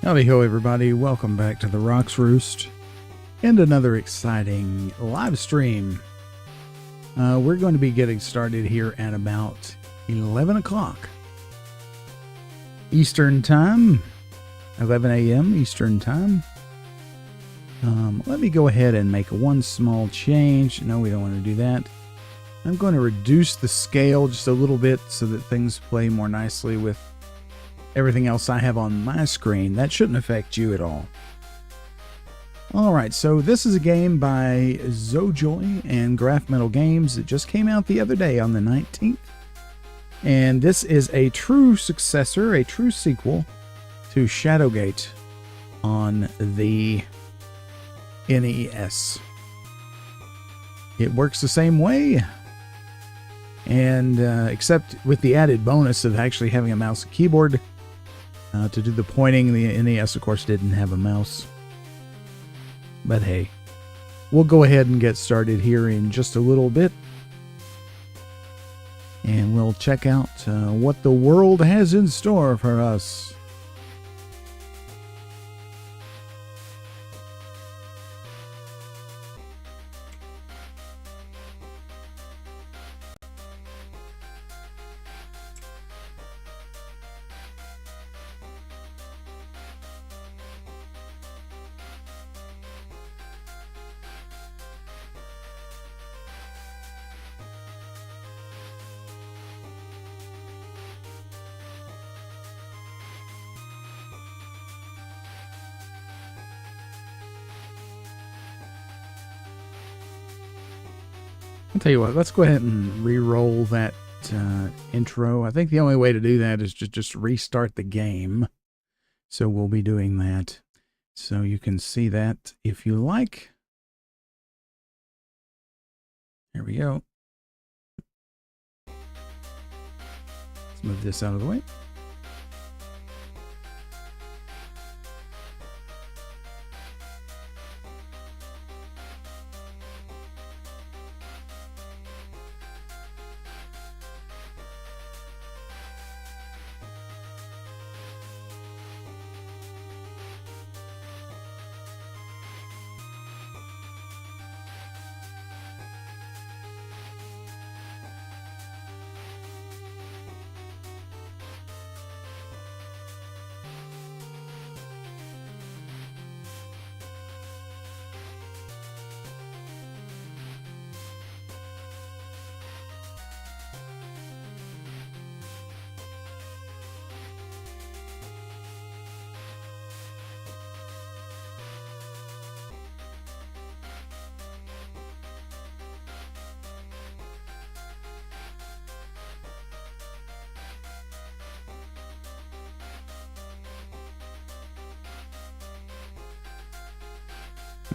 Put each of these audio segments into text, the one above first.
Howdy ho everybody, welcome back to the Rocks Roost and another exciting live stream. We're going to be getting started here at about 11 o'clock Eastern Time, 11 a.m. Eastern Time. Let me go ahead and make one small change. No, we don't want to do that. I'm going to reduce the scale just a little bit so that things play more nicely with everything else I have on my screen. That shouldn't affect you at all. Alright, so this is a game by Zojoi and GrahfMetal games. It just came out the other day on the 19th. And this is a true successor, a true sequel to Shadowgate on the NES. It works the same way, and except with the added bonus of actually having a mouse and keyboard to do the pointing. The NES, of course, didn't have a mouse. But hey, we'll go ahead and get started here in just a little bit. And we'll check out what the world has in store for us. I'll tell you what, let's go ahead and re-roll that intro. I think the only way to do that is just restart the game. So we'll be doing that. So you can see that if you like. There we go. Let's move this out of the way.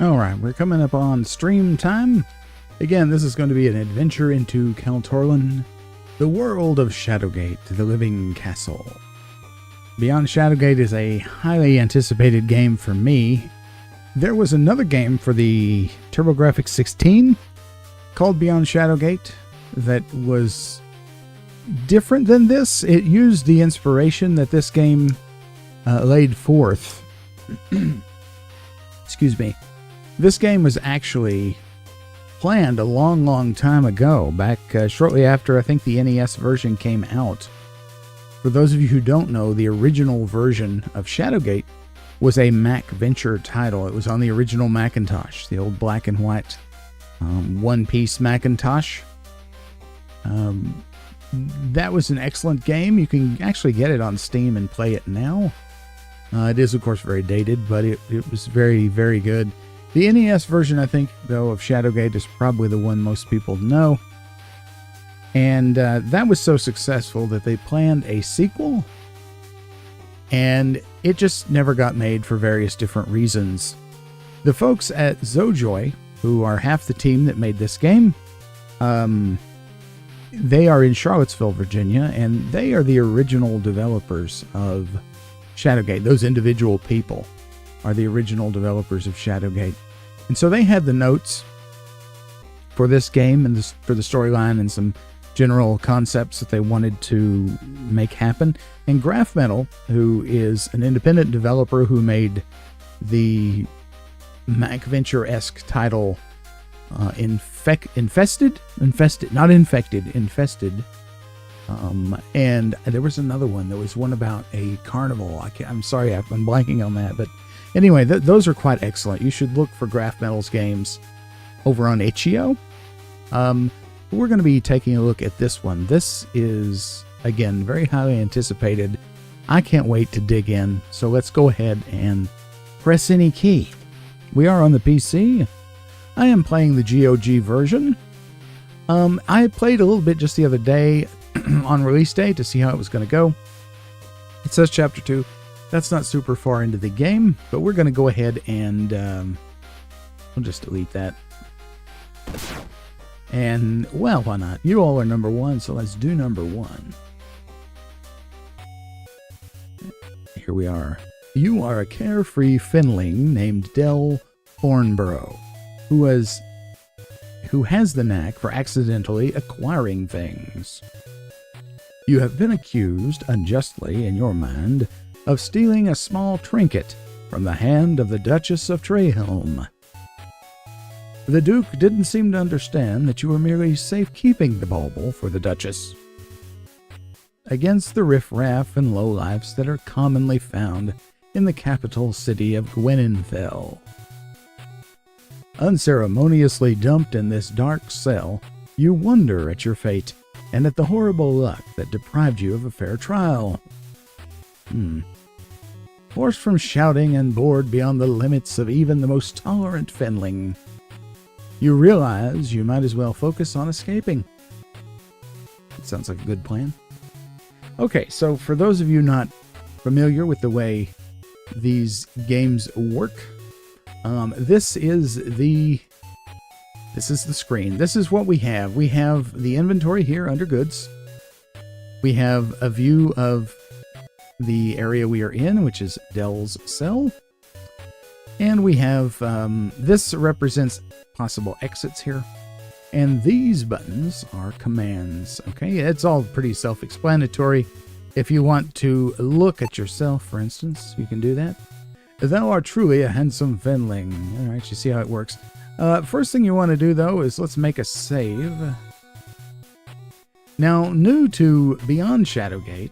Alright, we're coming up on stream time. Again, this is going to be an adventure into Kaltorlan, the world of Shadowgate, the living castle. Beyond Shadowgate is a highly anticipated game for me. There was another game for the TurboGrafx 16 called Beyond Shadowgate that was different than this. It used the inspiration that this game laid forth. Excuse me. This game was actually planned a long time ago, back shortly after I think the NES version came out. For those of you who don't know, the original version of Shadowgate was a Mac Venture title. It was on the original Macintosh, the old black and white one-piece Macintosh. That was an excellent game. You can actually get it on Steam and play it now. It is, of course, very dated, but it was very good. The NES version, I think, though, of Shadowgate is probably the one most people know. And that was so successful that they planned a sequel, and it just never got made for various different reasons. The folks at Zojoi, who are half the team that made this game, they are in Charlottesville, Virginia, and they are the original developers of Shadowgate. Those individual people are the original developers of Shadowgate. And so they had the notes for this game and for the storyline and some general concepts that they wanted to make happen. And GrahfMetal, who is an independent developer who made the Mac Venture-esque title Infested. And there was another one. There was one about a carnival. I'm sorry, I'm blanking on that. But anyway, those are quite excellent. You should look for GrahfMetal's games over on itch.io. We're going to be taking a look at this one. This is, again, very highly anticipated. I can't wait to dig in. So let's go ahead and press any key. We are on the PC. I am playing the GOG version. I played a little bit just the other day on release day to see how it was going to go. It says Chapter 2. That's not super far into the game, but we're going to go ahead and we'll just delete that. And, well, why not? You all are number 1, so let's do number 1. Here we are. You are a carefree Finling named Del Thornborough, who has the knack for accidentally acquiring things. You have been accused, unjustly in your mind, of stealing a small trinket from the hand of the Duchess of Trehelm. The Duke didn't seem to understand that you were merely safekeeping the bauble for the Duchess against the riffraff and lowlifes that are commonly found in the capital city of Gwenenfell. Unceremoniously dumped in this dark cell, you wonder at your fate and at the horrible luck that deprived you of a fair trial. Forced from shouting and bored beyond the limits of even the most tolerant Fenling, you realize you might as well focus on escaping. It sounds like a good plan. Okay, so for those of you not familiar with the way these games work, this is the screen. This is what we have. We have the inventory here under goods. We have a view of the area we are in, which is Del's cell. And we have, this represents possible exits here. And these buttons are commands. Okay, it's all pretty self-explanatory. If you want to look at yourself, for instance, you can do that. Thou art truly a handsome Fenling. All right, you see how it works. First thing you want to do, though, is let's make a save. Now, new to Beyond Shadowgate,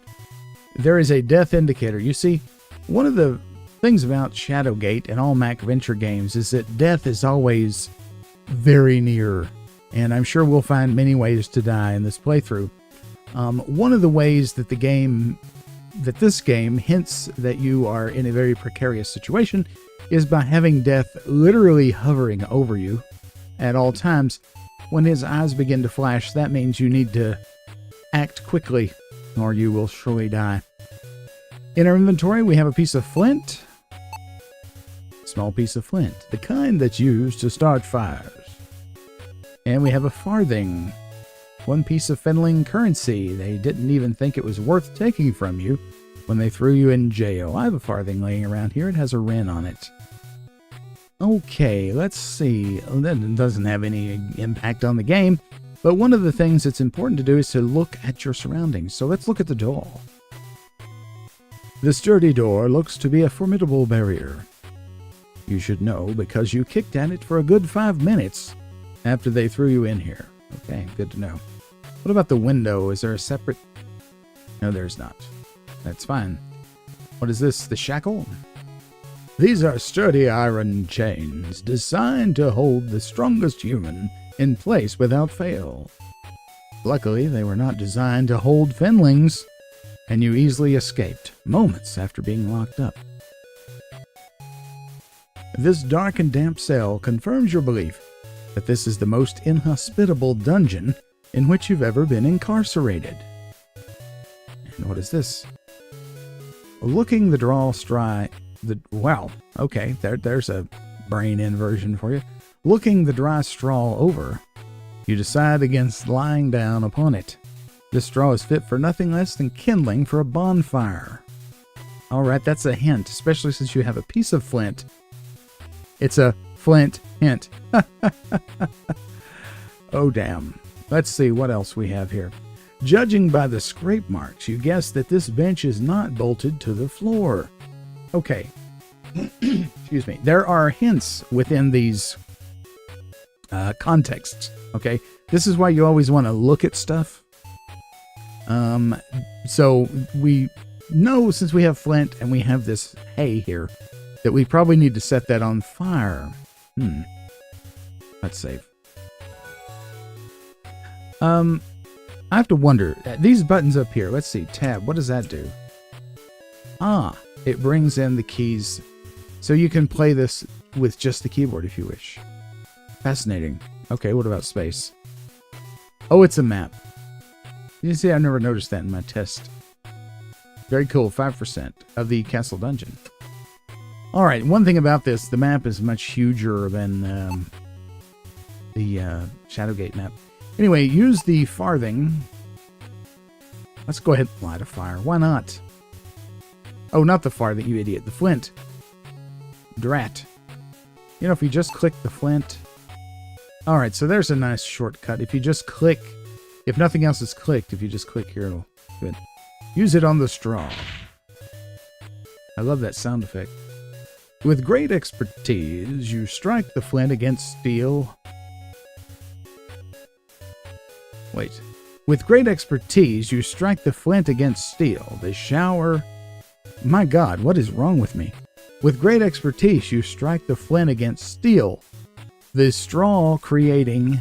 there is a death indicator. You see, one of the things about Shadowgate and all Mac Venture games is that death is always very near, and I'm sure we'll find many ways to die in this playthrough. One of the ways that this game hints that you are in a very precarious situation is by having death literally hovering over you at all times. When his eyes begin to flash, that means you need to act quickly or you will surely die. In our inventory, we have a piece of flint. Small piece of flint, the kind that's used to start fires. And we have a farthing. One piece of Fenling currency. They didn't even think it was worth taking from you when they threw you in jail. I have a farthing laying around here. It has a wren on it. Okay, let's see. That doesn't have any impact on the game, but one of the things that's important to do is to look at your surroundings. So let's look at the door. This sturdy door looks to be a formidable barrier. You should know because you kicked at it for a good 5 minutes after they threw you in here. Okay, good to know. What about the window? Is there a separate... No, there's not. That's fine. What is this? The shackle? These are sturdy iron chains designed to hold the strongest human in place without fail. Luckily, they were not designed to hold Fenlings, and you easily escaped moments after being locked up. This dark and damp cell confirms your belief that this is the most inhospitable dungeon in which you've ever been incarcerated. And what is this? Looking the draw stry... Well, okay, there's a brain inversion for you. Looking the dry straw over, you decide against lying down upon it. This straw is fit for nothing less than kindling for a bonfire. Alright, that's a hint, especially since you have a piece of flint. It's a flint hint. Oh, damn. Let's see what else we have here. Judging by the scrape marks, you guess that this bench is not bolted to the floor. Okay. Excuse me. There are hints within these contexts. Okay. This is why you always want to look at stuff. So we know, since we have flint and we have this hay here, that we probably need to set that on fire. Let's save. I have to wonder, these buttons up here, let's see, tab, what does that do? Ah, it brings in the keys, so you can play this with just the keyboard if you wish. Fascinating. Okay, what about space? Oh, it's a map. You see, I've never noticed that in my test. Very cool, 5% of the castle dungeon. Alright, one thing about this, the map is much huger than the Shadowgate map. Anyway, use the farthing. Let's go ahead and light a fire. Why not? Oh, not the farthing, you idiot. The flint. Drat. You know, if you just click the flint... Alright, so there's a nice shortcut. If you just click... If nothing else is clicked, if you just click here, it'll... Good. Use it on the straw. I love that sound effect. With great expertise, you strike the flint against steel... Wait. With great expertise, you strike the flint against steel. The shower... My God, what is wrong with me? With great expertise, you strike the flint against steel. The straw creating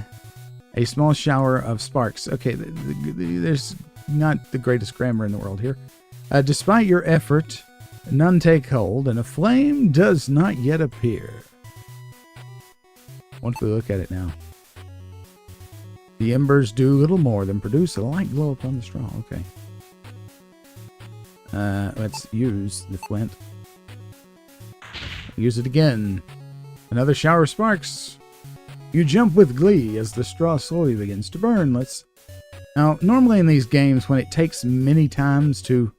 a small shower of sparks. Okay, there's not the greatest grammar in the world here. Despite your effort, none take hold, and a flame does not yet appear. Once we look at it now. The embers do little more than produce a light glow upon the straw. Okay. Let's use the flint. Use it again. Another shower of sparks. You jump with glee as the straw slowly begins to burn. Now, normally in these games, when it takes many times to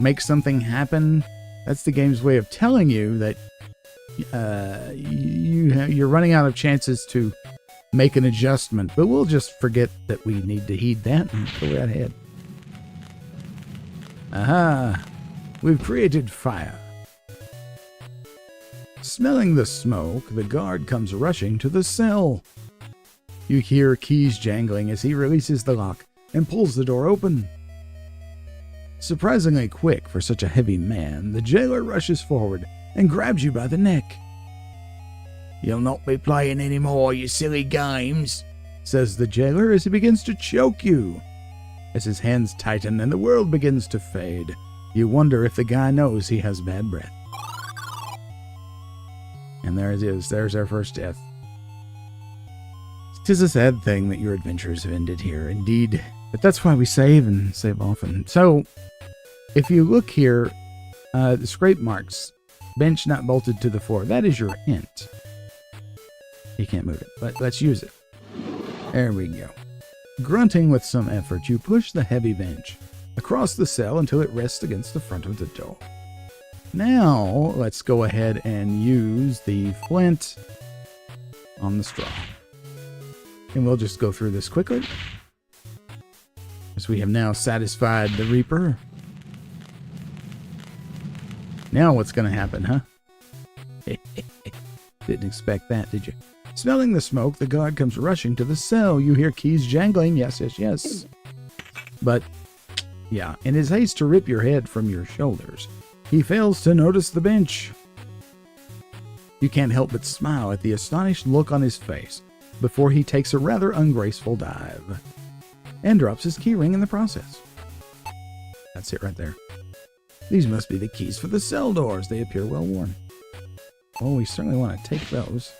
make something happen, that's the game's way of telling you that you're running out of chances to make an adjustment, but we'll just forget that we need to heed that and go right ahead. Aha! We've created fire. Smelling the smoke, the guard comes rushing to the cell. You hear keys jangling as he releases the lock and pulls the door open. Surprisingly quick for such a heavy man, the jailer rushes forward and grabs you by the neck. "You'll not be playing any more, you silly games," says the jailer as he begins to choke you. As his hands tighten and the world begins to fade, you wonder if the guy knows he has bad breath. And there it is. There's our first death. 'Tis a sad thing that your adventures have ended here, indeed. But that's why we save and save often. So, if you look here, the scrape marks, bench not bolted to the floor, that is your hint. You can't move it, but let's use it. There we go. Grunting with some effort, you push the heavy bench across the cell until it rests against the front of the door. Now, let's go ahead and use the flint on the straw. And we'll just go through this quickly, as we have now satisfied the Reaper. Now what's going to happen, huh? Didn't expect that, did you? Smelling the smoke, the guard comes rushing to the cell. You hear keys jangling. Yes, yes, yes. But, yeah, in his haste to rip your head from your shoulders, he fails to notice the bench. You can't help but smile at the astonished look on his face before he takes a rather ungraceful dive and drops his keyring in the process. That's it right there. These must be the keys for the cell doors. They appear well worn. Well, we certainly want to take those.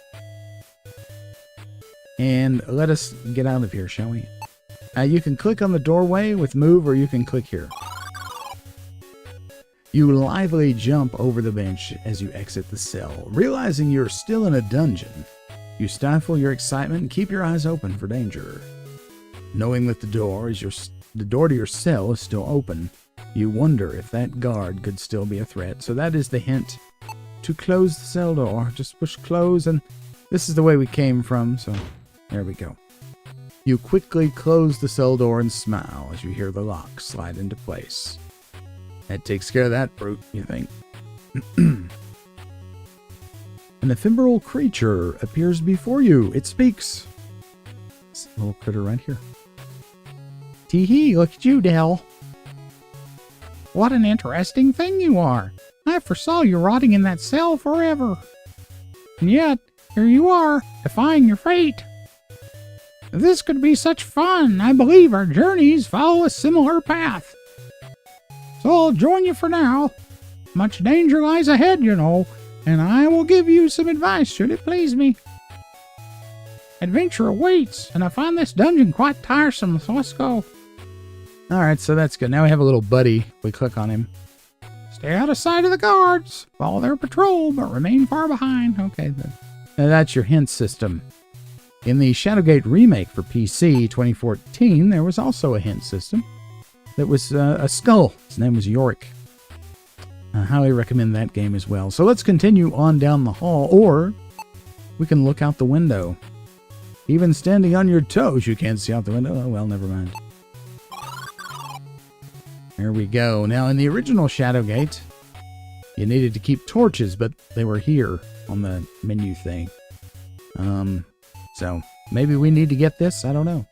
And let us get out of here, shall we? You can click on the doorway with move, or you can click here. You lively jump over the bench as you exit the cell. Realizing you're still in a dungeon, you stifle your excitement and keep your eyes open for danger. Knowing that the door to your cell is still open, you wonder if that guard could still be a threat. So that is the hint to close the cell door. Just push close, and this is the way we came from, so there we go. You quickly close the cell door and smile as you hear the lock slide into place. That takes care of that brute, you think. An ephemeral creature appears before you. It speaks. This little critter right here. Tee-hee, look at you, Dell. What an interesting thing you are. I foresaw you rotting in that cell forever. And yet, here you are, defying your fate. This could be such fun. I believe our journeys follow a similar path. So I'll join you for now. Much danger lies ahead, you know, and I will give you some advice should it please me. Adventure awaits, and I find this dungeon quite tiresome, so let's go. Alright, so that's good. Now we have a little buddy. We click on him. Stay out of sight of the guards. Follow their patrol, but remain far behind. Okay, then. Now that's your hint system. In the Shadowgate remake for PC 2014, there was also a hint system. That was a skull. His name was Yorick. I highly recommend that game as well. So let's continue on down the hall, or we can look out the window. Even standing on your toes, you can't see out the window. Oh, well, never mind. There we go. Now, in the original Shadowgate, you needed to keep torches, but they were here on the menu thing. So maybe we need to get this. I don't know.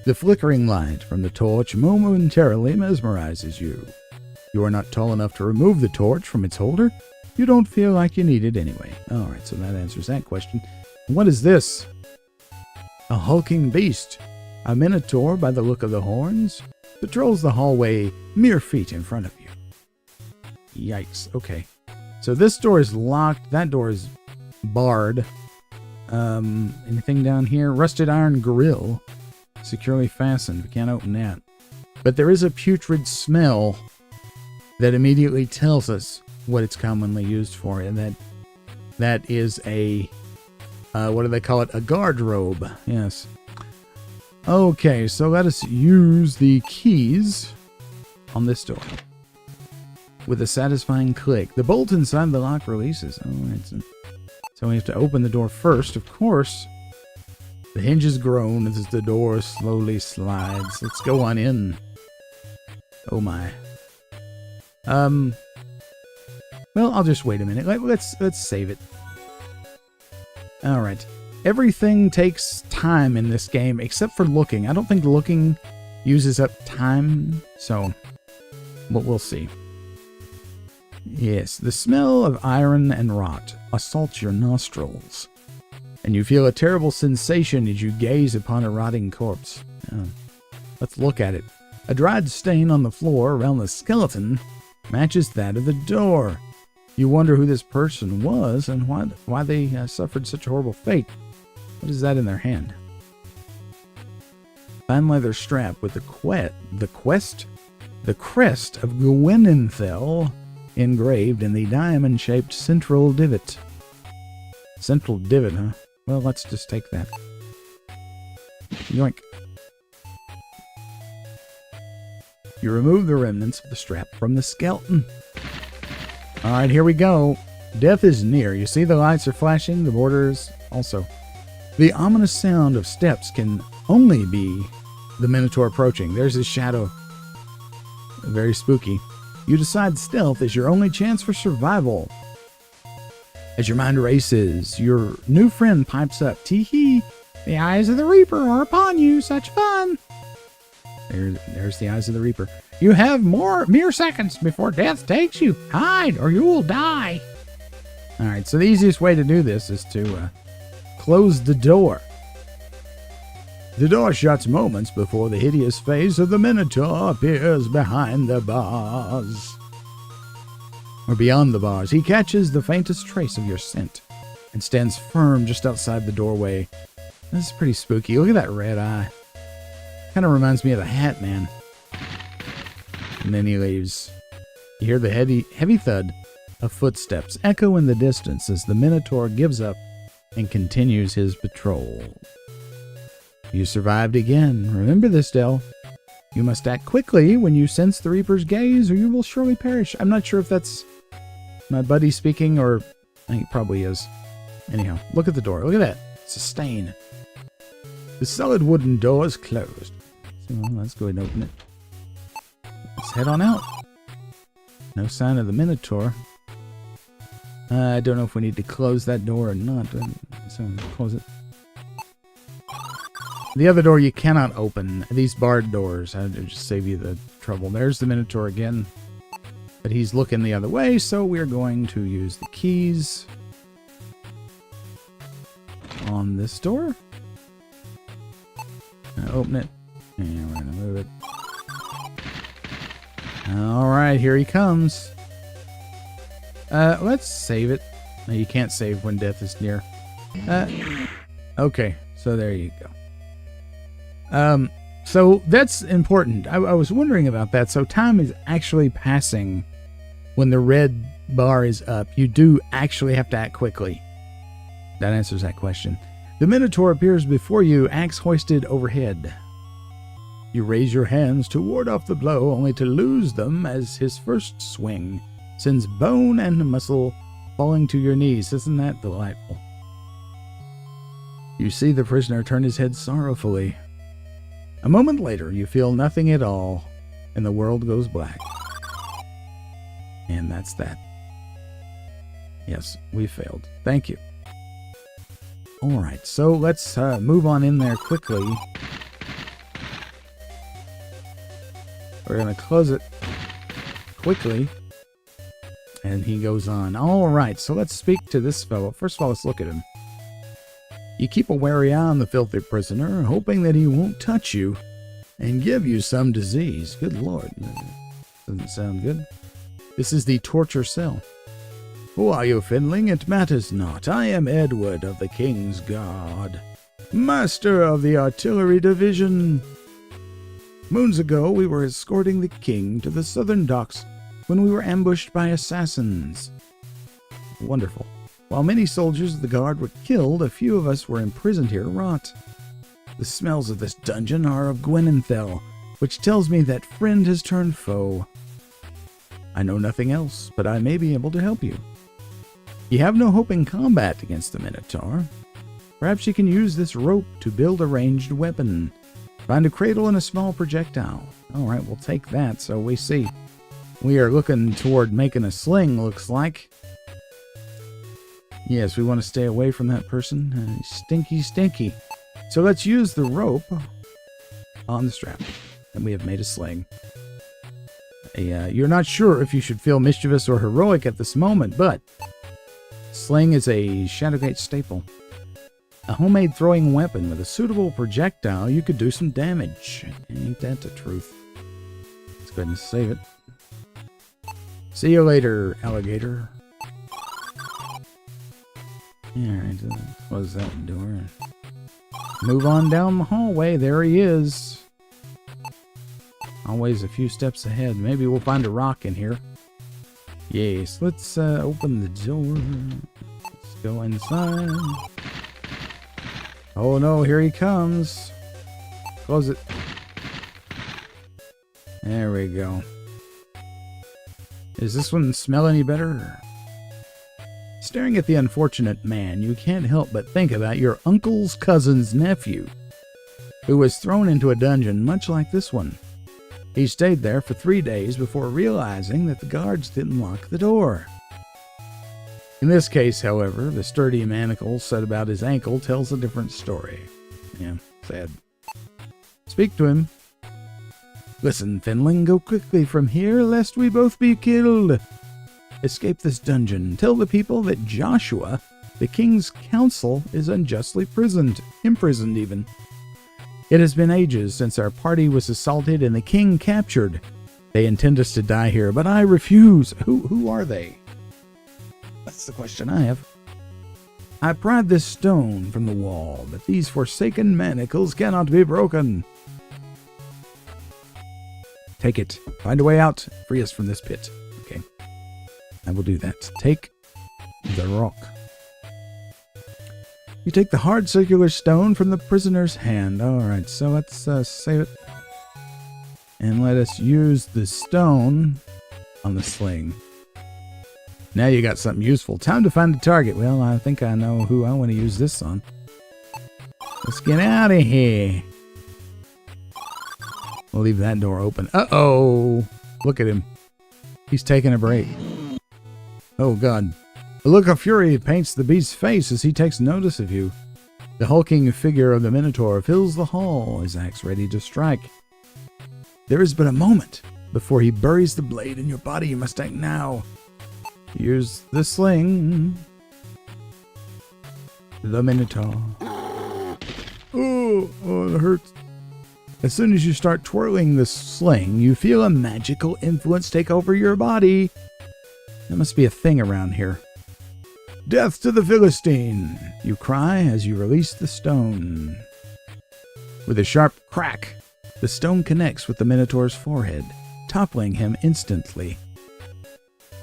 The flickering light from the torch momentarily mesmerizes you. You are not tall enough to remove the torch from its holder. You don't feel like you need it anyway. Alright, so that answers that question. What is this? A hulking beast. A minotaur, by the look of the horns, patrols the hallway mere feet in front of you. Yikes. Okay. So this door is locked. That door is barred. Anything down here? Rusted iron grill. Securely fastened. We can't open that. But there is a putrid smell that immediately tells us what it's commonly used for, and that is a what do they call it? A guard robe. Yes. Okay, so let us use the keys on this door. With a satisfying click, the bolt inside the lock releases. Alright, so we have to open the door first, of course. The hinges groan as the door slowly slides. Let's go on in. Oh my. Well, I'll just wait a minute. Let's save it. Alright. Everything takes time in this game, except for looking. I don't think looking uses up time, so... but we'll see. Yes, the smell of iron and rot assaults your nostrils, and you feel a terrible sensation as you gaze upon a rotting corpse. Let's look at it. A dried stain on the floor around the skeleton matches that of the door. You wonder who this person was and why they suffered such a horrible fate. What is that in their hand? Fine leather strap with the crest of Gwenenthel engraved in the diamond-shaped central divot. Central divot, huh? Well, let's just take that. Yoink. You remove the remnants of the strap from the skeleton. Alright, here we go. Death is near. You see the lights are flashing, the borders also. The ominous sound of steps can only be the Minotaur approaching. There's his shadow. Very spooky. You decide stealth is your only chance for survival. As your mind races, your new friend pipes up, "Tee-hee, The eyes of the Reaper are upon you. Such fun. there's the eyes of the Reaper. You have mere seconds before death takes you. Hide or you will die." All right, so the easiest way to do this is to close the door. The door shuts moments before the hideous face of the Minotaur appears behind the bars. Or beyond the bars. He catches the faintest trace of your scent and stands firm just outside the doorway. This is pretty spooky. Look at that red eye. Kind of reminds me of the Hat Man. And then he leaves. You hear the heavy thud of footsteps echo in the distance as the Minotaur gives up and continues his patrol. You survived again. Remember this, Del. You must act quickly when you sense the Reaper's gaze, or you will surely perish. I'm not sure if that's my buddy speaking, or I think it probably is. Anyhow, look at the door. Look at that. It's a stain. The solid wooden door is closed. So let's go ahead and open it. Let's head on out. No sign of the Minotaur. I don't know if we need to close that door or not. So close it. The other door you cannot open. These barred doors. I'll just save you the trouble. There's the Minotaur again. But he's looking the other way, so we're going to use the keys on this door. Open it. And we're going to move it. Alright, here he comes. Let's save it. No, you can't save when death is near. Okay, so there you go. So that's important. I was wondering about that. So time is actually passing when the red bar is up. You do actually have to act quickly. That answers that question. The Minotaur appears before you, axe hoisted overhead. You raise your hands to ward off the blow, only to lose them as his first swing sends bone and muscle falling to your knees. Isn't that delightful? You see the prisoner turn his head sorrowfully. A moment later, you feel nothing at all, and the world goes black. And that's that. Yes, we failed. Thank you. Alright, so let's move on in there quickly. We're going to close it quickly. And he goes on. Alright, so let's speak to this fellow. First of all, let's look at him. You keep a wary eye on the filthy prisoner, hoping that he won't touch you and give you some disease. Good Lord. Doesn't sound good. This is the torture cell. Who are you, Finling? It matters not. I am Edward of the King's Guard, Master of the Artillery Division. Moons ago, we were escorting the king to the southern docks when we were ambushed by assassins. Wonderful. While many soldiers of the guard were killed, a few of us were imprisoned here to rot. The smells of this dungeon are of Gwenenthel, which tells me that friend has turned foe. I know nothing else, but I may be able to help you. You have no hope in combat against the Minotaur. Perhaps you can use this rope to build a ranged weapon. Find a cradle and a small projectile. Alright, we'll take that, so we see. We are looking toward making a sling, looks like. Yes, we want to stay away from that person. Stinky, stinky. So let's use the rope on the strap. And we have made a sling. You're not sure if you should feel mischievous or heroic at this moment, but sling is a Shadowgate staple. A homemade throwing weapon with a suitable projectile, you could do some damage. Ain't that the truth? Let's go ahead and save it. See you later, alligator. Alright, close that door. Move on down the hallway. There he is. Always a few steps ahead. Maybe we'll find a rock in here. Yes, let's open the door. Let's go inside. Oh no, here he comes. Close it. There we go. Does this one smell any better? Staring at the unfortunate man, you can't help but think about your uncle's cousin's nephew, who was thrown into a dungeon much like this one. He stayed there for 3 days before realizing that the guards didn't lock the door. In this case, however, the sturdy manacle set about his ankle tells a different story. Yeah, sad. Speak to him. Listen, Finling, go quickly from here, lest we both be killed. Escape this dungeon. Tell the people that Joshua, the king's counsel, is unjustly imprisoned even. It has been ages since our party was assaulted and the king captured. They intend us to die here, but I refuse. Who are they? That's the question I have. I pried this stone from the wall, but these forsaken manacles cannot be broken. Take it. Find a way out. Free us from this pit. Okay. I will do that. Take the rock. You take the hard circular stone from the prisoner's hand. Alright, so let's save it. And let us use the stone on the sling. Now you got something useful. Time to find a target. Well, I think I know who I want to use this on. Let's get out of here. We'll leave that door open. Uh-oh! Look at him. He's taking a break. Oh, God. A look of fury paints the beast's face as he takes notice of you. The hulking figure of the Minotaur fills the hall, his axe ready to strike. There is but a moment before he buries the blade in your body. You must act now. Use the sling. The Minotaur. Oh, it hurts. As soon as you start twirling the sling, you feel a magical influence take over your body. There must be a thing around here. Death to the Philistine, you cry as you release the stone. With a sharp crack, the stone connects with the Minotaur's forehead, toppling him instantly.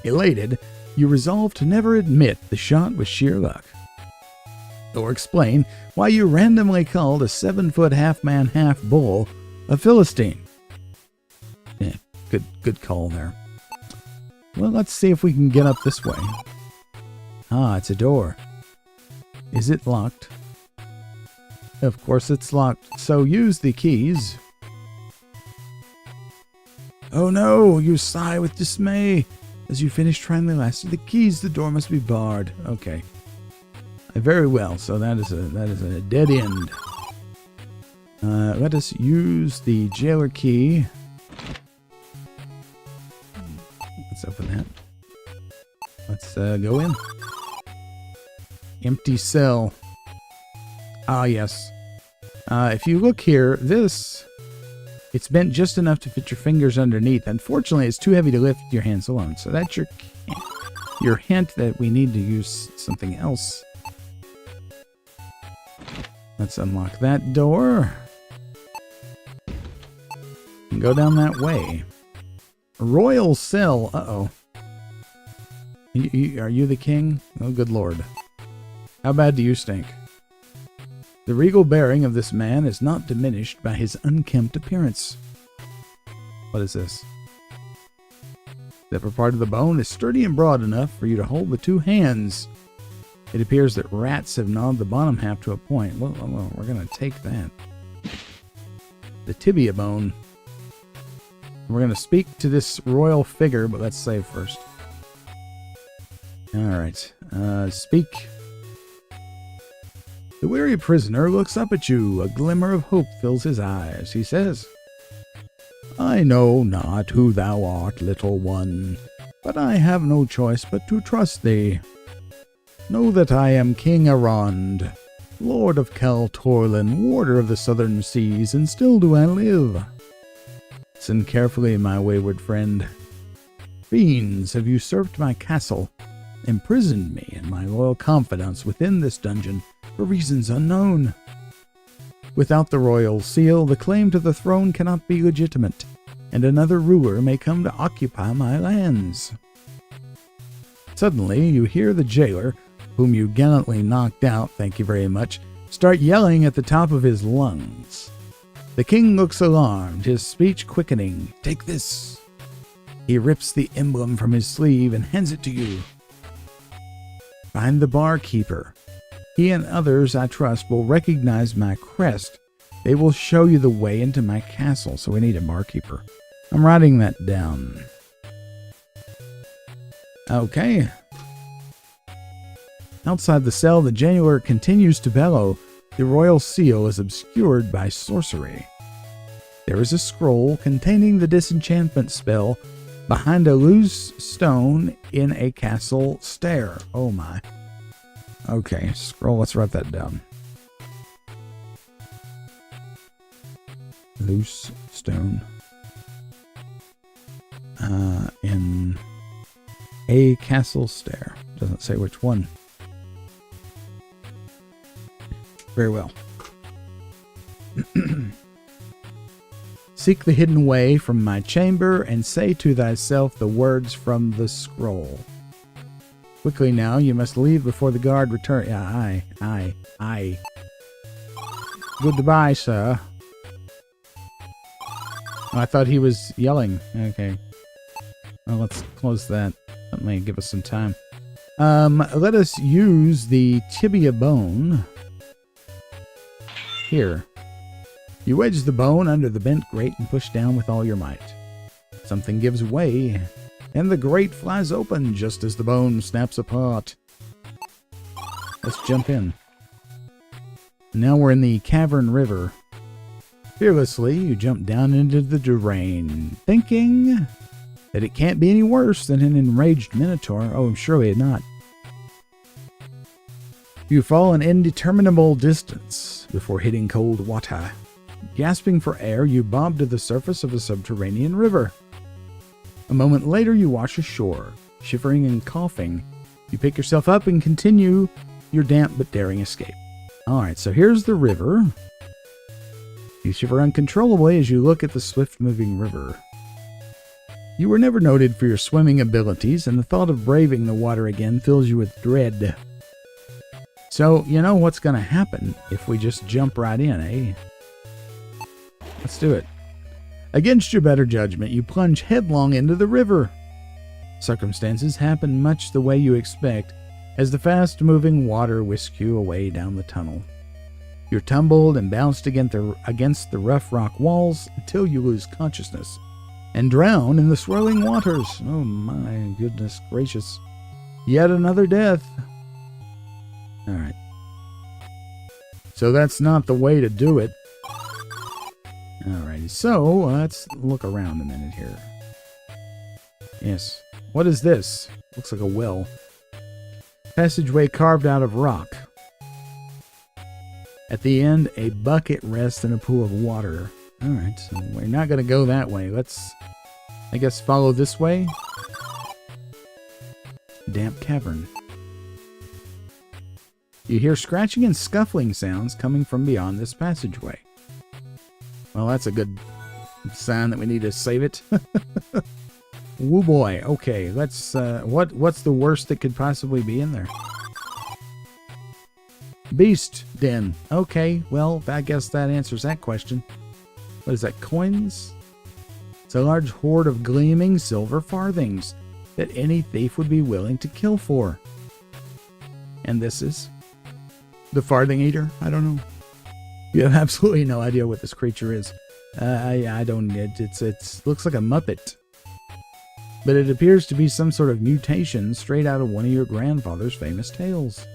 Elated, you resolve to never admit the shot was sheer luck. Or explain why you randomly called a 7-foot half-man, half-bull a Philistine. Yeah, good call there. Well, let's see if we can get up this way. Ah, it's a door. Is it locked? Of course it's locked, so use the keys. Oh no, you sigh with dismay. As you finish trying the last of the keys, the door must be barred. Okay. Very well, so that is a dead end. Let us use the jailer key. Let's open that. Let's go in. Empty cell. Ah, yes. If you look here, it's bent just enough to fit your fingers underneath. Unfortunately, it's too heavy to lift your hands alone. So that's your hint that we need to use something else. Let's unlock that door. And go down that way. Royal cell. Uh-oh. Are you the king? Oh, good lord. How bad do you stink? The regal bearing of this man is not diminished by his unkempt appearance. What is this? The upper part of the bone is sturdy and broad enough for you to hold with 2 hands. It appears that rats have gnawed the bottom half to a point. Well, we're going to take that. The tibia bone. We're going to speak to this royal figure, but let's save first. Alright. Speak. The weary prisoner looks up at you. A glimmer of hope fills his eyes. He says, I know not who thou art, little one, but I have no choice but to trust thee. Know that I am King Arond, Lord of Kaltorlin, warder of the southern seas, and still do I live. Listen carefully, my wayward friend. Fiends have usurped my castle, imprisoned me and my loyal confidants within this dungeon for reasons unknown. Without the royal seal, the claim to the throne cannot be legitimate, and another ruler may come to occupy my lands. Suddenly, you hear the jailer, whom you gallantly knocked out, thank you very much, start yelling at the top of his lungs. The king looks alarmed, his speech quickening. Take this. He rips the emblem from his sleeve and hands it to you. Find the barkeeper. He and others I trust will recognize my crest. They will show you the way into my castle, so we need a barkeeper. I'm writing that down. Okay. Outside the cell, the jailer continues to bellow. The royal seal is obscured by sorcery. There is a scroll containing the disenchantment spell behind a loose stone in a castle stair. Oh my. Okay, scroll, let's write that down. Loose stone. In a castle stair. Doesn't say which one. Very well. Seek the hidden way from my chamber and say to thyself the words from the scroll. Quickly now, you must leave before the guard return. Yeah, aye. Goodbye, sir. Oh, I thought he was yelling. Okay. Well, let's close that. That may give us some time. Let us use the tibia bone. Here. You wedge the bone under the bent grate and push down with all your might. Something gives way, and the grate flies open just as the bone snaps apart. Let's jump in. Now we're in the cavern river. Fearlessly, you jump down into the drain, thinking that it can't be any worse than an enraged minotaur. Oh, surely not. You fall an indeterminable distance before hitting cold water. Gasping for air, you bob to the surface of a subterranean river. A moment later, you wash ashore. Shivering and coughing, you pick yourself up and continue your damp but daring escape. Alright, so here's the river. You shiver uncontrollably as you look at the swift-moving river. You were never noted for your swimming abilities, and the thought of braving the water again fills you with dread. So, you know what's going to happen if we just jump right in, eh? Let's do it. Against your better judgment, you plunge headlong into the river. Circumstances happen much the way you expect as the fast-moving water whisks you away down the tunnel. You're tumbled and bounced against the rough rock walls until you lose consciousness and drown in the swirling waters. Oh my goodness gracious. Yet another death. Alright. So that's not the way to do it. Alrighty, so let's look around a minute here. Yes. What is this? Looks like a well. Passageway carved out of rock. At the end, a bucket rests in a pool of water. Alright, so we're not going to go that way. Let's, I guess, follow this way. Damp cavern. You hear scratching and scuffling sounds coming from beyond this passageway. Well, that's a good sign that we need to save it. Woo boy. Okay, let's, what's the worst that could possibly be in there? Beast den. Okay, well, I guess that answers that question. What is that, coins? It's a large hoard of gleaming silver farthings that any thief would be willing to kill for. And this is the farthing eater? I don't know. You have absolutely no idea what this creature is. I don't. It looks like a Muppet, but it appears to be some sort of mutation straight out of one of your grandfather's famous tales.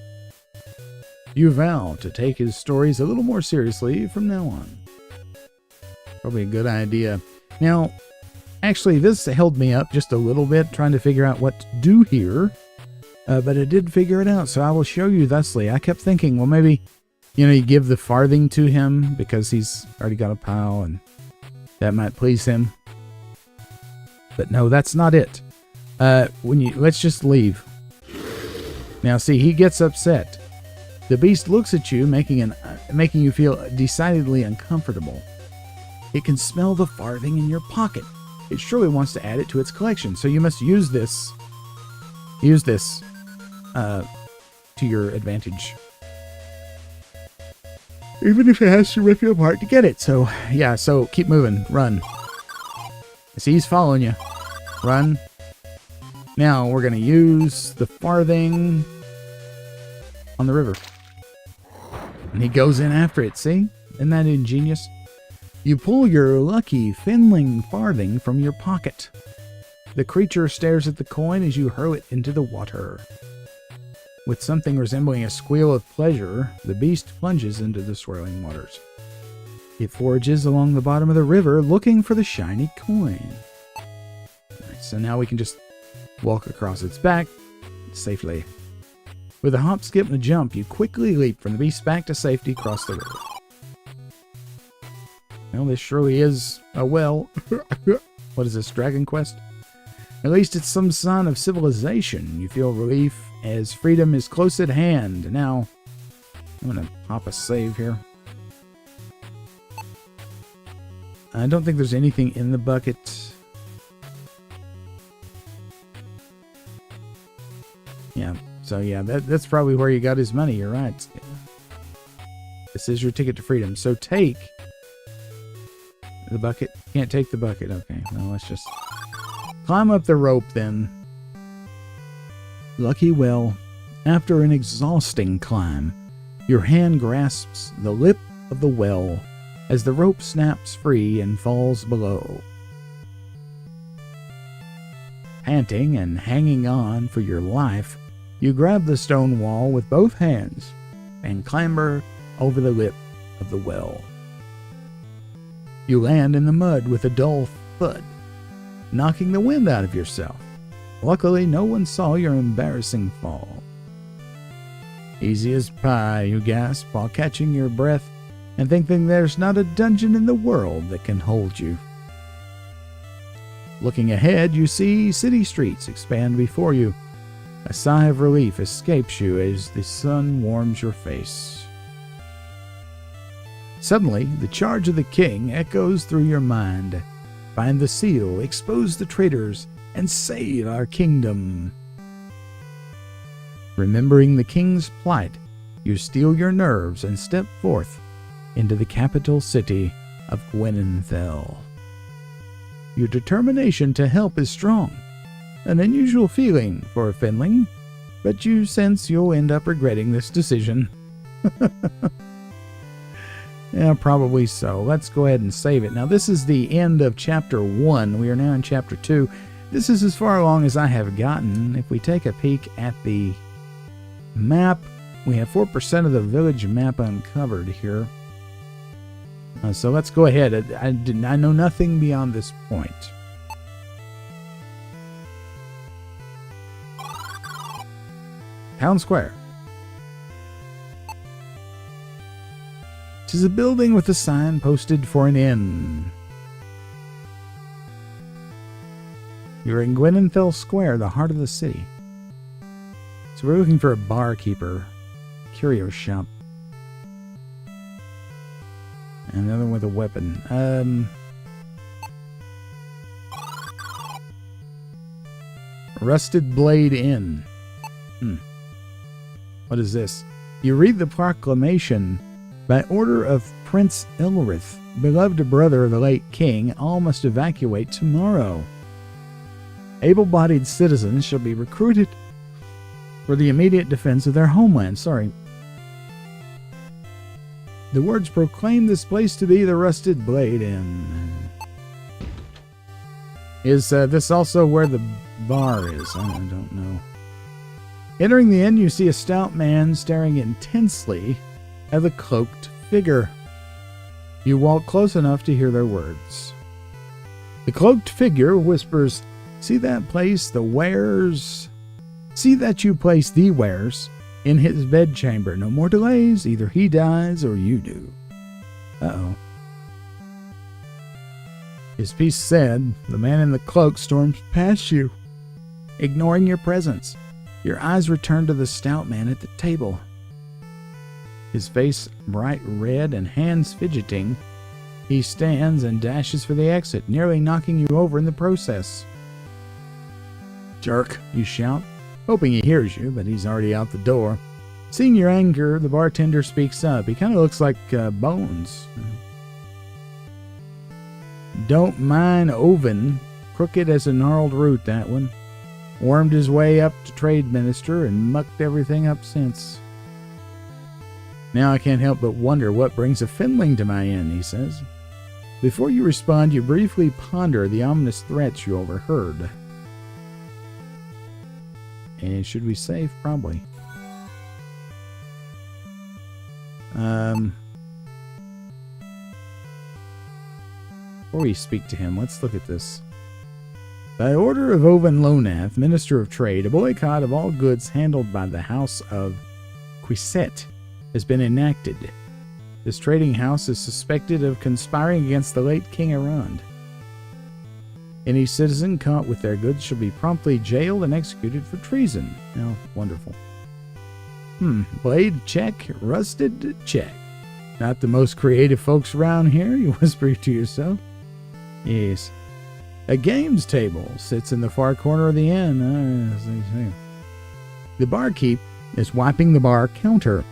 You vow to take his stories a little more seriously from now on. Probably a good idea. Now, actually, this held me up just a little bit trying to figure out what to do here, but I did figure it out. So I will show you thusly. I kept thinking, well, maybe, you know, you give the farthing to him because he's already got a pile and that might please him. But no, that's not it. Let's just leave. Now see, he gets upset. The beast looks at you, making you feel decidedly uncomfortable. It can smell the farthing in your pocket. It surely wants to add it to its collection, so you must use this. Use this to your advantage. Even if it has to rip you apart to get it. So, yeah, so keep moving. Run. See, he's following you. Run. Now, we're going to use the farthing on the river. And he goes in after it, see? Isn't that ingenious? You pull your lucky Finling farthing from your pocket. The creature stares at the coin as you hurl it into the water. With something resembling a squeal of pleasure, the beast plunges into the swirling waters. It forages along the bottom of the river looking for the shiny coin. Nice. So now we can just walk across its back safely. With a hop, skip, and a jump, you quickly leap from the beast's back to safety across the river. Well, this surely is a well. What is this, Dragon Quest? At least it's some sign of civilization. You feel relief as freedom is close at hand. Now, I'm going to pop a save here. I don't think there's anything in the bucket. Yeah, so yeah, that's probably where you got his money. You're right. This is your ticket to freedom. So take the bucket. Can't take the bucket. Okay, well, let's just climb up the rope then. Lucky well, after an exhausting climb, your hand grasps the lip of the well as the rope snaps free and falls below. Panting and hanging on for your life, you grab the stone wall with both hands and clamber over the lip of the well. You land in the mud with a dull thud, knocking the wind out of yourself. Luckily, no one saw your embarrassing fall. Easy as pie, you gasp while catching your breath and thinking there's not a dungeon in the world that can hold you. Looking ahead, you see city streets expand before you. A sigh of relief escapes you as the sun warms your face. Suddenly, the charge of the king echoes through your mind. Find the seal, expose the traitors, and save our kingdom. Remembering the king's plight, you steel your nerves and step forth into the capital city of Gwenenthel. Your determination to help is strong, an unusual feeling for a Finling, but you sense you'll end up regretting this decision. Yeah, probably so. Let's go ahead and save it. Now, this is the end of Chapter 1. We are now in Chapter 2. This is as far along as I have gotten. If we take a peek at the map, we have 4% of the village map uncovered here. So let's go ahead. I know nothing beyond this point. Town Square. 'Tis a building with a sign posted for an inn. You're in Gwenenthel Square, the heart of the city. So we're looking for a barkeeper, curio shop, and another with a weapon. Rusted Blade Inn. What is this? You read the proclamation. By order of Prince Elrith, beloved brother of the late king, all must evacuate tomorrow. Able-bodied citizens shall be recruited for the immediate defense of their homeland. The words proclaim this place to be the Rusted Blade Inn. Is this also where the bar is? I don't know. Entering the inn, you see a stout man staring intensely at the cloaked figure. You walk close enough to hear their words. The cloaked figure whispers, See that you place the wares in his bedchamber. No more delays. Either he dies or you do. Uh-oh. His piece said, the man in the cloak storms past you, ignoring your presence. Your eyes return to the stout man at the table. His face bright red and hands fidgeting, he stands and dashes for the exit, nearly knocking you over in the process. Jerk, you shout, hoping he hears you, but he's already out the door. Seeing your anger, the bartender speaks up. He kind of looks like Bones. Don't mind Oven, crooked as a gnarled root, that one. Wormed his way up to trade minister and mucked everything up since. Now I can't help but wonder what brings a Finling to my inn, he says. Before you respond, you briefly ponder the ominous threats you overheard. And should we save? Probably. Before we speak to him, let's look at this. By order of Owen Lonath, Minister of Trade, a boycott of all goods handled by the House of Quiset has been enacted. This trading house is suspected of conspiring against the late King Arand. Any citizen caught with their goods shall be promptly jailed and executed for treason. Oh, wonderful. Blade, check. Rusted, check. Not the most creative folks around here, you whisper to yourself. Yes. A games table sits in the far corner of the inn. The barkeep is wiping the bar counter.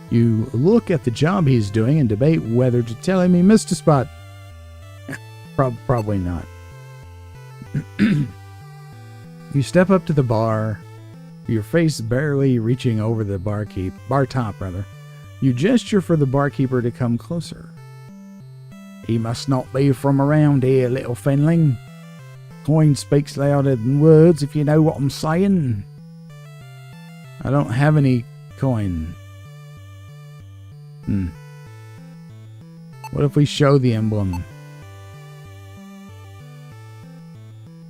You look at the job he's doing and debate whether to tell him he missed a spot. Probably not. You step up to the bar, your face barely reaching over the bar top. You gesture for the barkeeper to come closer. He must not be from around here, little Fenling. Coin speaks louder than words, if you know what I'm saying. I don't have any coin. What if we show the emblem?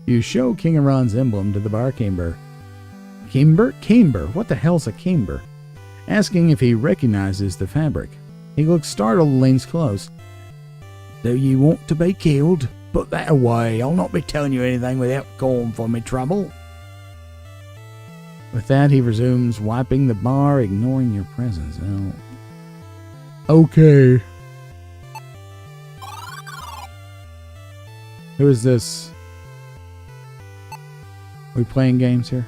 You show King Arand's emblem to the barkeeper. Camber? What the hell's a camber? Asking if he recognizes the fabric. He looks startled and leans close. Do you want to be killed? Put that away. I'll not be telling you anything without calling for me trouble. With that, he resumes wiping the bar, ignoring your presence. Oh. Okay. Who is this? Are we playing games here?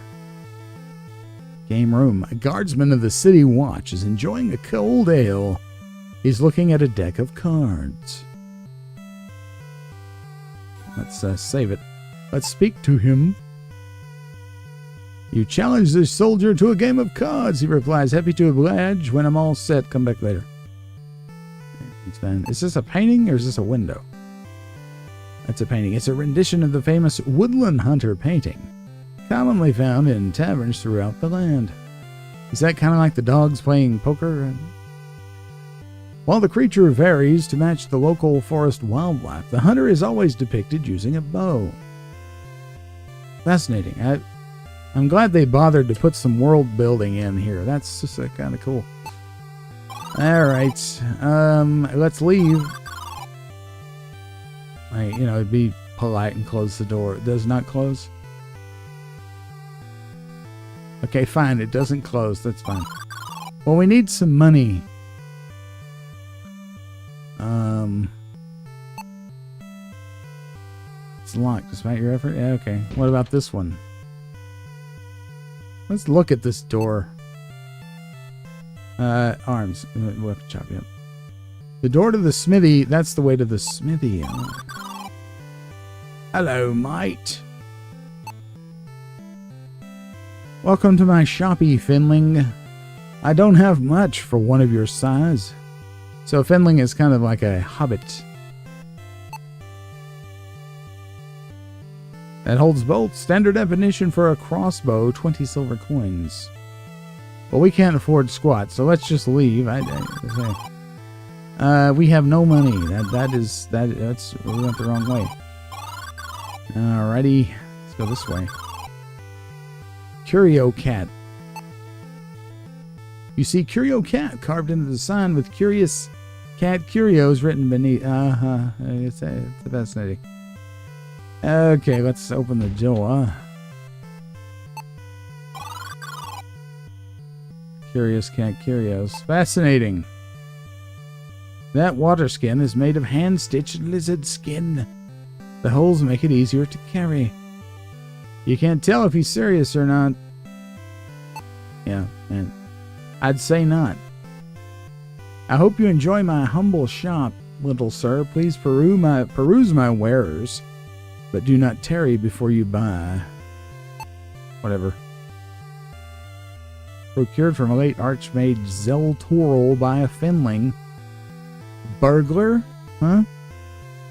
Game room. A guardsman of the city watch is enjoying a cold ale. He's looking at a deck of cards. Let's save it. Let's speak to him. You challenge the soldier to a game of cards. He replies, happy to oblige. When I'm all set, come back later. It's fine. Is this a painting or is this a window? That's a painting. It's a rendition of the famous Woodland Hunter painting, commonly found in taverns throughout the land. Is that kind of like the dogs playing poker? While the creature varies to match the local forest wildlife, the hunter is always depicted using a bow. Fascinating. I'm glad they bothered to put some world building in here. That's just kind of cool. Alright, let's leave. It'd be polite and close the door. It does not close? Okay, fine, it doesn't close. That's fine. Well, we need some money. It's locked, despite your effort? Yeah, okay. What about this one? Let's look at this door. Arms. We'll have to chop you up. The door to the smithy. That's the way to the smithy. Hello, mate. Welcome to my shoppy, Finling. I don't have much for one of your size. So Finling is kind of like a hobbit. That holds bolts. Standard definition for a crossbow, 20 silver coins. Well, we can't afford squat, so let's just leave. We have no money. That's we went the wrong way. Alrighty, let's go this way. Curio cat. You see Curio cat carved into the sign with curious cat curios written beneath. It's fascinating. Okay, let's open the door. Curious cat curios. Fascinating. That water skin is made of hand-stitched lizard skin. The holes make it easier to carry. You can't tell if he's serious or not. Yeah, and I'd say not. I hope you enjoy my humble shop, little sir. Please peruse my wares, but do not tarry before you buy. Whatever. Procured from a late archmage Zeltoril by a Finling. Burglar? Huh?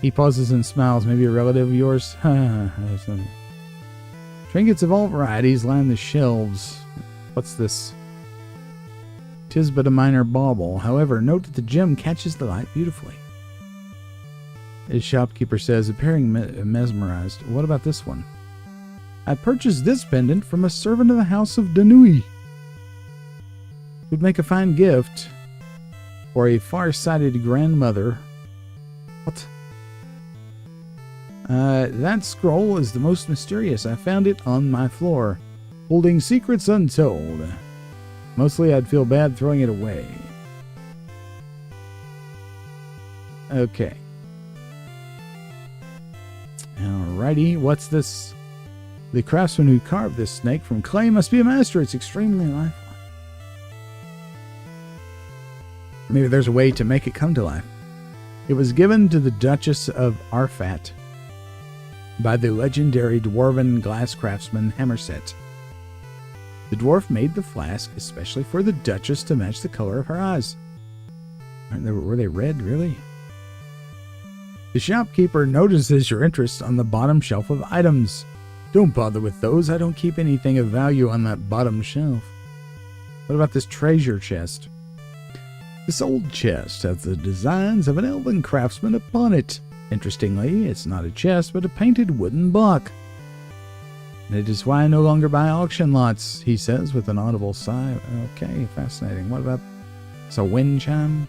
He pauses and smiles. Maybe a relative of yours? Trinkets of all varieties line the shelves. What's this? 'Tis but a minor bauble. However, note that the gem catches the light beautifully. His shopkeeper says, appearing mesmerized. What about this one? I purchased this pendant from a servant of the house of Danui. It would make a fine gift for a far-sighted grandmother. What? That scroll is the most mysterious. I found it on my floor, holding secrets untold. Mostly I'd feel bad throwing it away. Okay. Alrighty, what's this? The craftsman who carved this snake from clay must be a master. It's extremely lifelike. Maybe there's a way to make it come to life. It was given to the Duchess of Arfat by the legendary dwarven glass craftsman Hammerset. The dwarf made the flask especially for the Duchess to match the color of her eyes. Were they red, really? The shopkeeper notices your interest on the bottom shelf of items. Don't bother with those. I don't keep anything of value on that bottom shelf. What about this treasure chest? This old chest has the designs of an elven craftsman upon it. Interestingly, it's not a chest, but a painted wooden block. It is why I no longer buy auction lots, he says with an audible sigh. Okay, fascinating. What about... It's a wind chime?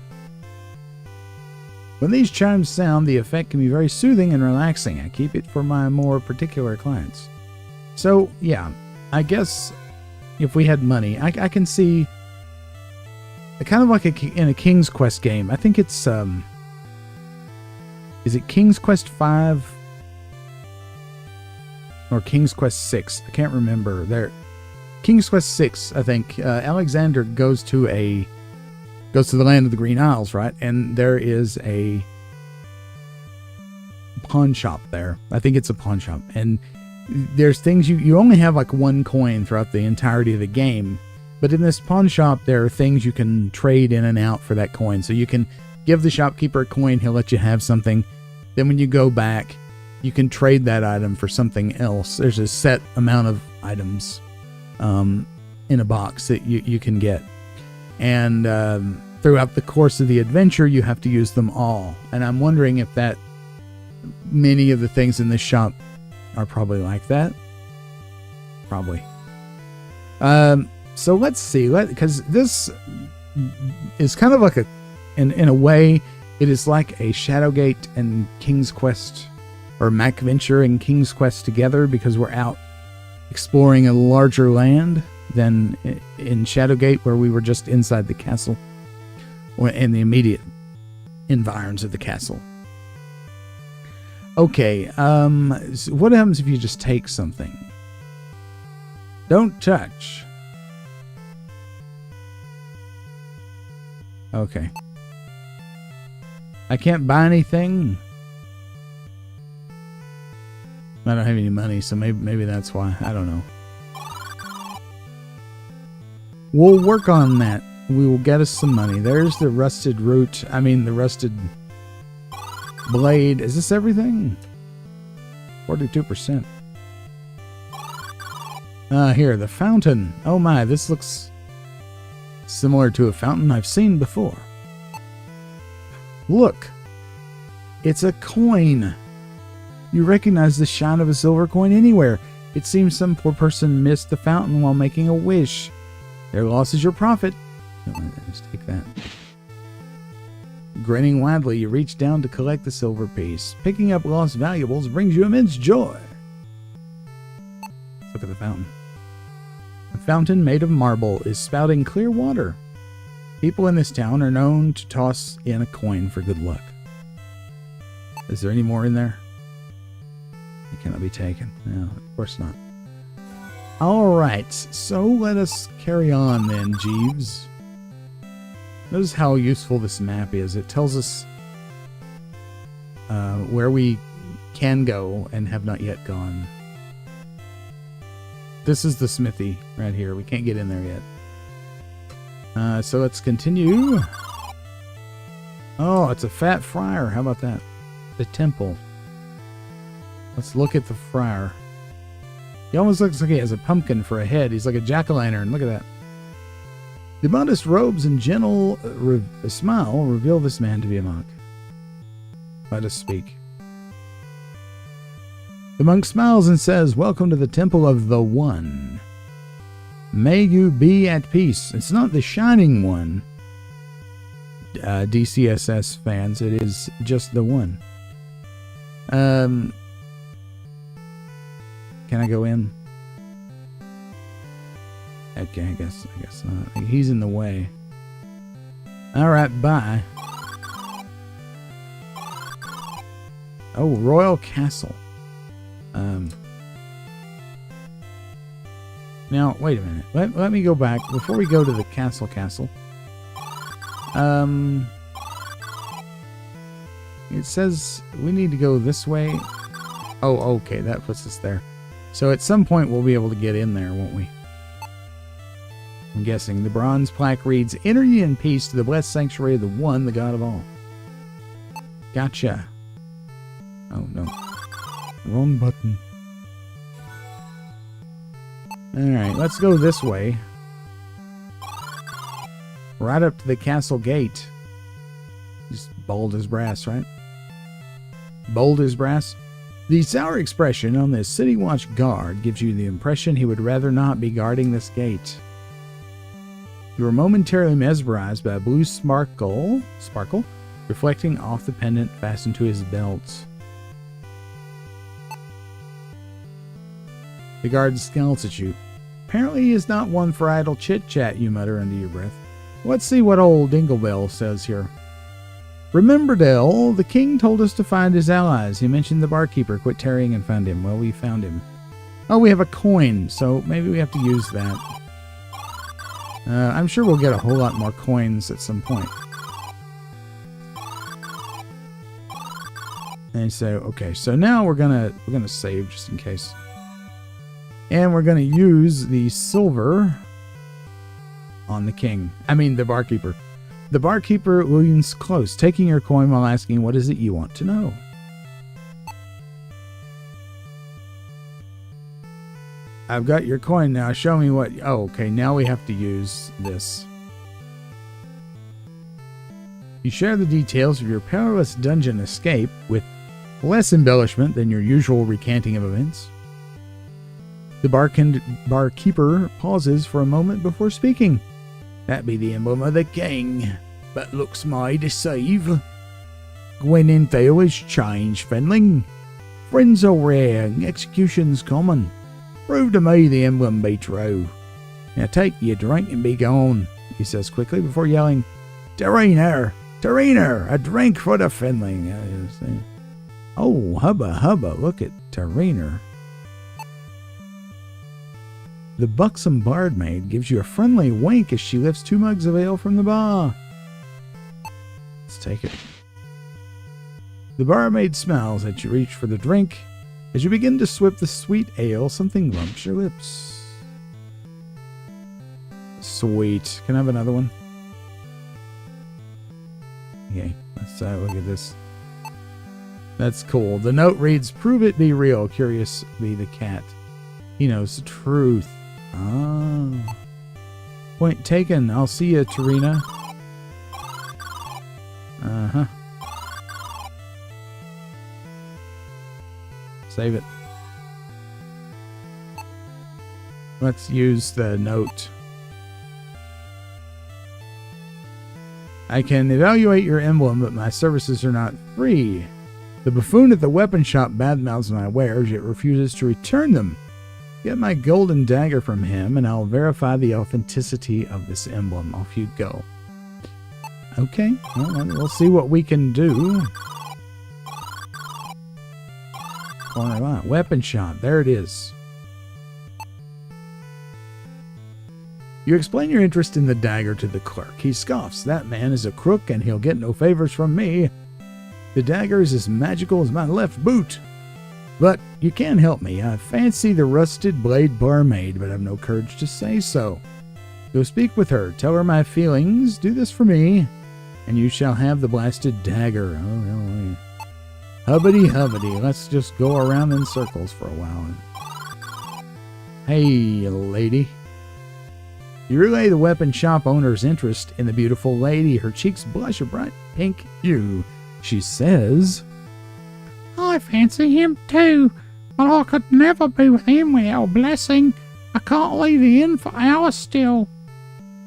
When these chimes sound, the effect can be very soothing and relaxing. I keep it for my more particular clients. So, yeah, I guess if we had money, I can see... Kind of like in a King's Quest game. I think it's... Is it King's Quest 5? Or King's Quest 6? I can't remember. King's Quest 6, I think. Alexander goes to the land of the Green Isles, right? And there is a pawn shop there. I think it's a pawn shop. And there's things you only have like one coin throughout the entirety of the game. But in this pawn shop, there are things you can trade in and out for that coin. So you can give the shopkeeper a coin, he'll let you have something. Then when you go back, you can trade that item for something else. There's a set amount of items in a box that you can get. And throughout the course of the adventure, you have to use them all. And I'm wondering if many of the things in this shop are probably like that. Probably. So let's see, because this is kind of like in a way, it is like a Shadowgate and King's Quest, or MacVenture and King's Quest together, because we're out exploring a larger land than in Shadowgate, where we were just inside the castle, or in the immediate environs of the castle. Okay, so what happens if you just take something? Don't touch. Okay. I can't buy anything. I don't have any money, so maybe that's why. I don't know. We'll work on that. We will get us some money. There's the rusted root. I mean, the rusted blade. Is this everything? 42%. Here, the fountain. Oh my, this looks similar to a fountain I've seen before. Look, it's a coin. You recognize the shine of a silver coin anywhere. It seems some poor person missed the fountain while making a wish. Their loss is your profit. Let's take that. Grinning widely, you reach down to collect the silver piece. Picking up lost valuables brings you immense joy. Let's look at the fountain. A fountain made of marble is spouting clear water. People in this town are known to toss in a coin for good luck. Is there any more in there? It cannot be taken. No, of course not. Alright, so let us carry on then, Jeeves. Notice how useful this map is. It tells us where we can go and have not yet gone. This is the smithy right here. We can't get in there yet. So let's continue. Oh, it's a fat friar. How about that? The temple. Let's look at the friar. He almost looks like he has a pumpkin for a head. He's like a jack-o'-lantern. Look at that. The modest robes and gentle smile reveal this man to be a monk. Let us speak. The monk smiles and says, "Welcome to the temple of the One. May you be at peace." It's not the Shining One, DCSS fans. It is just the One. Can I go in? Okay, I guess not. He's in the way. Alright, bye. Oh, Royal Castle. Now, wait a minute. Let me go back. Before we go to the castle. It says we need to go this way. Oh, okay. That puts us there. So at some point we'll be able to get in there, won't we? I'm guessing. The bronze plaque reads, "Enter ye in peace to the blessed sanctuary of the One, the God of all." Gotcha. Oh, no. Wrong button. Alright, let's go this way. Right up to the castle gate. Just bold as brass, right? Bold as brass. The sour expression on the city watch guard gives you the impression he would rather not be guarding this gate. You are momentarily mesmerized by a blue sparkle reflecting off the pendant fastened to his belt. The guard scowls at you. Apparently he is not one for idle chit-chat, you mutter under your breath. Let's see what old Dinglebell says here. "Remember, Dell, the king told us to find his allies. He mentioned the barkeeper. Quit tarrying and find him." Well, we found him. Oh, we have a coin, so maybe we have to use that. I'm sure we'll get a whole lot more coins at some point. And so, okay, so now we're gonna save just in case. And we're going to use the silver on the king. I mean, the barkeeper. The barkeeper leans close, taking your coin while asking, "What is it you want to know?" I've got your coin now. Show me what... Oh, okay. Now we have to use this. You share the details of your perilous dungeon escape with less embellishment than your usual recanting of events. The barkeeper pauses for a moment before speaking. "That be the emblem of the king, but looks mighty deceive. Gwen Thale is changed, Fenling. Friends are rare, and execution's common. Prove to me the emblem be true. Now take your drink and be gone," he says quickly before yelling, "Terrainer! Terrainer! A drink for the Fenling!" Oh, hubba, look at Terrainer. The buxom barmaid gives you a friendly wink as she lifts 2 mugs of ale from the bar. Let's take it. The barmaid smiles as you reach for the drink. As you begin to swip the sweet ale, something lumps your lips. Sweet. Can I have another one? Okay, let's look at this. That's cool. The note reads, "Prove it be real, curious be the cat. He knows the truth." Ah. Point taken. I'll see you, Tarina. Uh-huh. Save it. Let's use the note. "I can evaluate your emblem, but my services are not free. The buffoon at the weapon shop badmouths my wares, yet refuses to return them. Get my golden dagger from him, and I'll verify the authenticity of this emblem." Off you go. Okay, well, we'll see what we can do. Corner lot. Weapon shop. There it is. You explain your interest in the dagger to the clerk. He scoffs. "That man is a crook, and he'll get no favors from me. The dagger is as magical as my left boot. But you can help me. I fancy the rusted blade barmaid, but I've no courage to say so. Go speak with her. Tell her my feelings. Do this for me, and you shall have the blasted dagger." Oh, really? Hubbity. Let's just go around in circles for a while. Hey, lady. You relay the weapon shop owner's interest in the beautiful lady. Her cheeks blush a bright pink hue. She says, I fancy him too, but I could never be with him without a blessing. I can't leave the inn for hours still.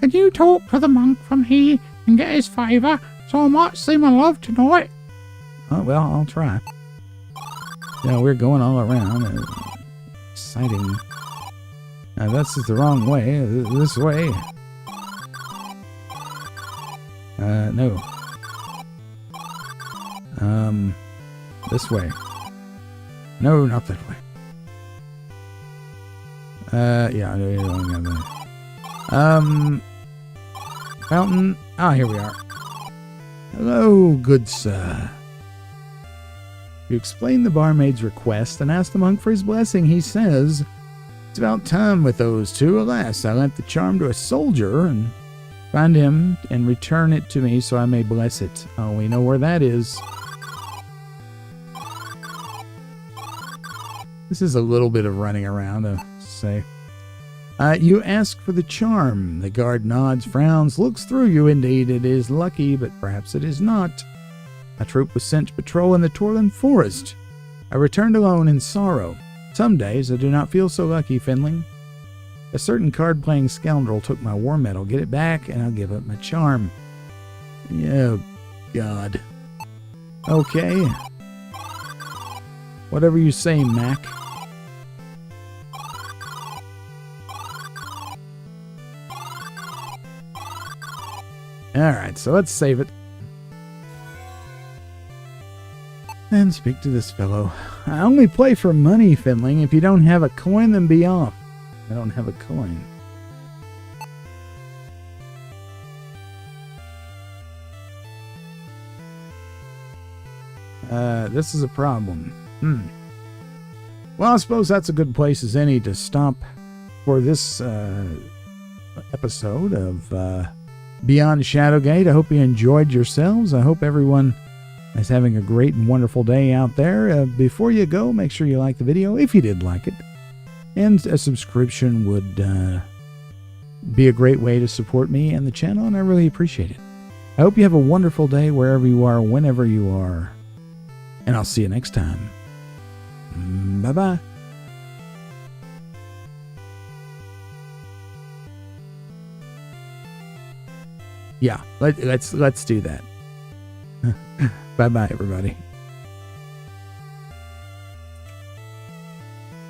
Can you talk to the monk from here and get his favour so I might see my love tonight? oh, well, I'll try. Yeah, we're going all around. Exciting. This is the wrong way. This way. No. This way. No, not that way. Yeah, I don't got that. Fountain. Ah, here we are. Hello, good sir. You explain the barmaid's request and ask the monk for his blessing. He says, it's about time with those two. Alas, I lent the charm to a soldier and find him and return it to me so I may bless it. Oh, we know where that is. This is a little bit of running around, to say. You ask for the charm. The guard nods, frowns, looks through you. Indeed, it is lucky, but perhaps it is not. A troop was sent to patrol in the Torlin forest. I returned alone in sorrow. Some days I do not feel so lucky, Finling. A certain card-playing scoundrel took my war medal. Get it back, and I'll give up my charm. Oh, God. Okay. Whatever you say, Mac. Alright, so let's save it. And speak to this fellow. I only play for money, Finling. If you don't have a coin, then be off. I don't have a coin. This is a problem. Well, I suppose that's a good place as any to stop for this episode of Beyond Shadowgate. I hope you enjoyed yourselves. I hope everyone is having a great and wonderful day out there. Before you go, make sure you like the video if you did like it. And a subscription would be a great way to support me and the channel, and I really appreciate it. I hope you have a wonderful day wherever you are, whenever you are. And I'll see you next time. Bye-bye. Yeah, let's do that. Bye-bye, everybody.